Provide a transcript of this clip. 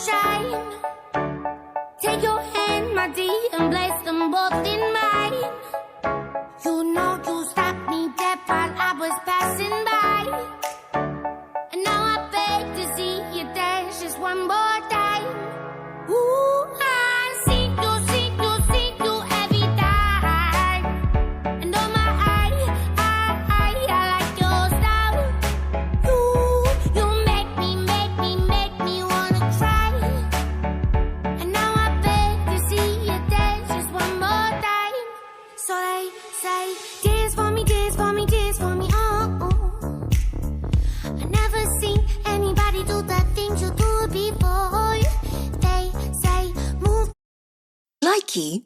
shine. Take your hand, my dear, and place them both in mine. You know you stopped me dead while I was passing by. And now I beg to see you dance just one more time. Ooh, I see you every time. And oh my, I like your style. You make me wanna cry. And now I beg to see you dance just one more time. So they say, dance for me, dance for me, dance for me, oh. I never seen anybody do the things you do before. They say, move. Likey